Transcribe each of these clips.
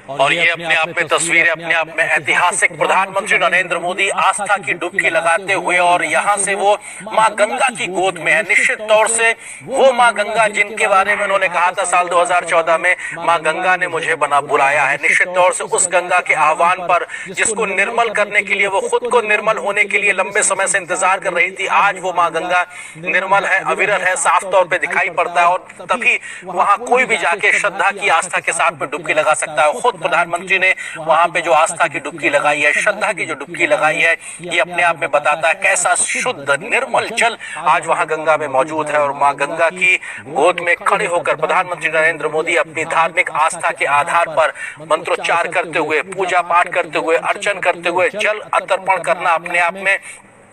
और ये अपने आप में तस्वीरें अपने आप में ऐतिहासिक। प्रधानमंत्री नरेंद्र मोदी आस्था की डुबकी लगाते हुए और यहाँ से वो माँ गंगा की गोद में है। निश्चित तौर से वो माँ गंगा जिनके बारे में उन्होंने कहा था साल 2014 में, माँ गंगा ने मुझे बुलाया है। निश्चित तौर से उस गंगा के आह्वान पर, जिसको निर्मल करने के लिए वो खुद को निर्मल होने के लिए लंबे समय से इंतजार कर रही थी, आज वो माँ गंगा निर्मल है, अविरल है, साफ तौर पे दिखाई पड़ता है। और तभी वहां कोई भी जाके श्रद्धा की आस्था के साथ में डुबकी लगा सकता है। खुद प्रधानमंत्री ने वहां पे जो आस्था की डुबकी लगाई है, श्रद्धा की जो डुबकी लगाई है, ये अपने आप में बताता है कैसा शुद्ध निर्मल जल आज वहां गंगा में मौजूद है। और मां गंगा की गोद में खड़े होकर प्रधानमंत्री नरेंद्र मोदी अपनी धार्मिक आस्था के आधार पर मंत्रोच्चार करते हुए, पूजा पाठ करते हुए, अर्चन करते हुए, जल अर्पण करना अपने आप में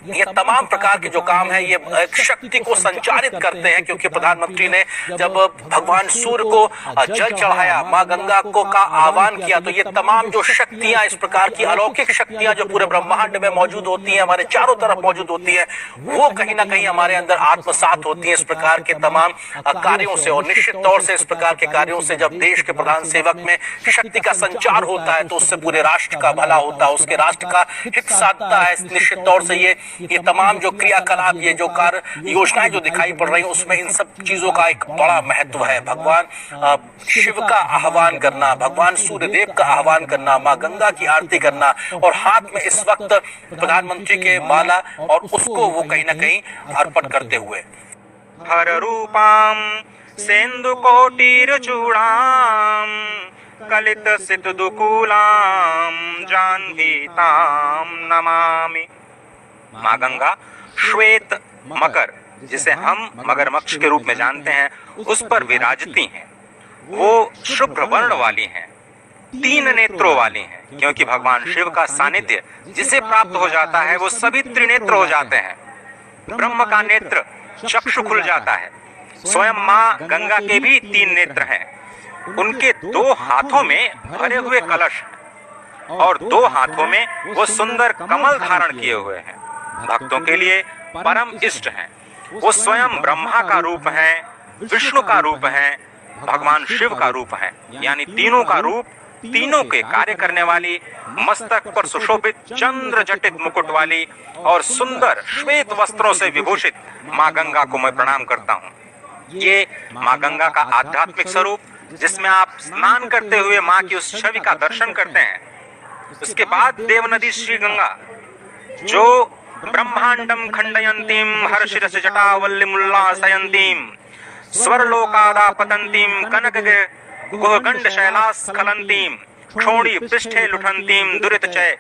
ये तमाम प्रकार के जो काम है ये शक्ति को संचारित करते हैं। क्योंकि प्रधानमंत्री ने जब भगवान सूर्य को जल चढ़ाया, मां गंगा को का आह्वान किया, तो ये तमाम जो शक्तियां, इस प्रकार की अलौकिक शक्तियां जो पूरे ब्रह्मांड में मौजूद होती हैं, हमारे चारों तरफ मौजूद होती है, वो कहीं ना कहीं हमारे अंदर आत्मसात होती है इस प्रकार के तमाम कार्यों से। और निश्चित तौर से इस प्रकार के कार्यों से जब देश के प्रधान सेवक में शक्ति का संचार होता है तो उससे पूरे राष्ट्र का भला होता है, उसके राष्ट्र का हित साधता है। निश्चित तौर से ये तमाम जो क्रियाकलाप, ये जो कार्य योजनाएं जो दिखाई पड़ रही हैं, उसमें इन सब चीजों का एक बड़ा महत्व है। भगवान शिव का आह्वान करना, भगवान सूर्यदेव का आह्वान करना, मां गंगा की आरती करना, और हाथ में इस वक्त प्रधानमंत्री के माला और उसको वो कहीं ना कहीं अर्पण करते हुए हर रूपाम सेंदु कोटिर चूड़ाम कलित सित दुकूलाम जानवीताम नमामि। माँ गंगा श्वेत मकर, जिसे हम मगरमच्छ के रूप में जानते हैं, उस पर विराजती हैं। वो शुभ्र वर्ण वाली हैं, 3 नेत्रों वाली हैं, क्योंकि भगवान शिव का सानिध्य जिसे प्राप्त हो जाता है वो सभी त्रिनेत्र हो जाते हैं। ब्रह्म का नेत्र चक्षु खुल जाता है। स्वयं माँ गंगा के भी 3 नेत्र हैं। उनके 2 हाथों में भरे हुए कलश और 2 हाथों में वो सुंदर कमल धारण किए हुए हैं। भक्तों के लिए परम इष्ट हैं। वो स्वयं ब्रह्मा का रूप हैं, विष्णु का रूप हैं, भगवान शिव का रूप हैं, यानी तीनों का रूप, तीनों के कार्य करने वाली, मस्तक पर सुशोभित चंद्र जटित मुकुट वाली और सुंदर श्वेत वस्त्रों से विभूषित माँ गंगा को मैं प्रणाम करता हूँ। ये माँ गंगा का आध्यात्मिक स्वरूप, जिसमें आप स्नान करते हुए माँ की उस छवि का दर्शन करते हैं। उसके बाद देव नदी श्री गंगा, जो ब्रह्मांडम खंडयंतीम हर्षिरस जटावल्लिमुल्लासयंतीम स्वरलोकादापतंतीम कनक गुहगंड शैलास्खलंतीम क्षोणी पृष्ठे लुठंतीम दुरितचय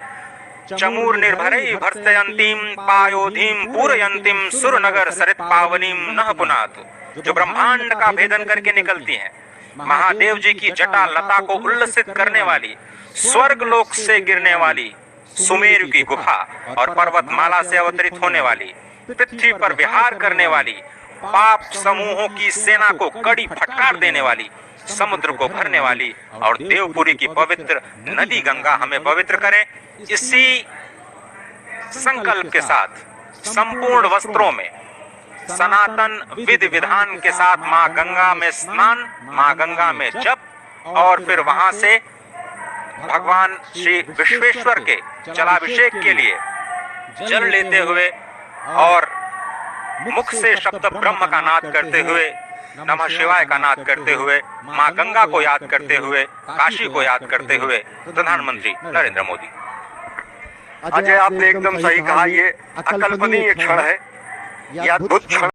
चमूर निर्भरै भर्सयंतीम पायोधीम पूरयंतीम सुरनगर सरित पावनीम नह पुनातु, जो ब्रह्मांड का भेदन करके निकलती हैं। महादेव जी की जटा लता को उल्लसित करने वाली, स्वर्ग लोक से गिरने वाली सुमेरु की गुफा और पर्वतमाला से अवतरित होने वाली, पृथ्वी पर विहार करने वाली, पाप समूहों की सेना को कड़ी फटकार देने वाली, समुद्र को भरने वाली और देवपुरी की पवित्र नदी गंगा हमें पवित्र करें। इसी संकल्प के साथ संपूर्ण वस्त्रों में सनातन विधि विधान के साथ माँ गंगा में स्नान, माँ गंगा में जप, और फिर वहां से भगवान श्री विश्वेश्वर के जलाभिषेक के लिए जल लेते हुए और मुख से शब्द ब्रह्म का नाद करते हुए, नमः शिवाय का नाद करते हुए, माँ गंगा को याद करते हुए, काशी को याद करते हुए प्रधानमंत्री नरेंद्र मोदी। अजय, आपने एकदम सही कहा, ये अकल्पनीय क्षण है, ये अद्भुत क्षण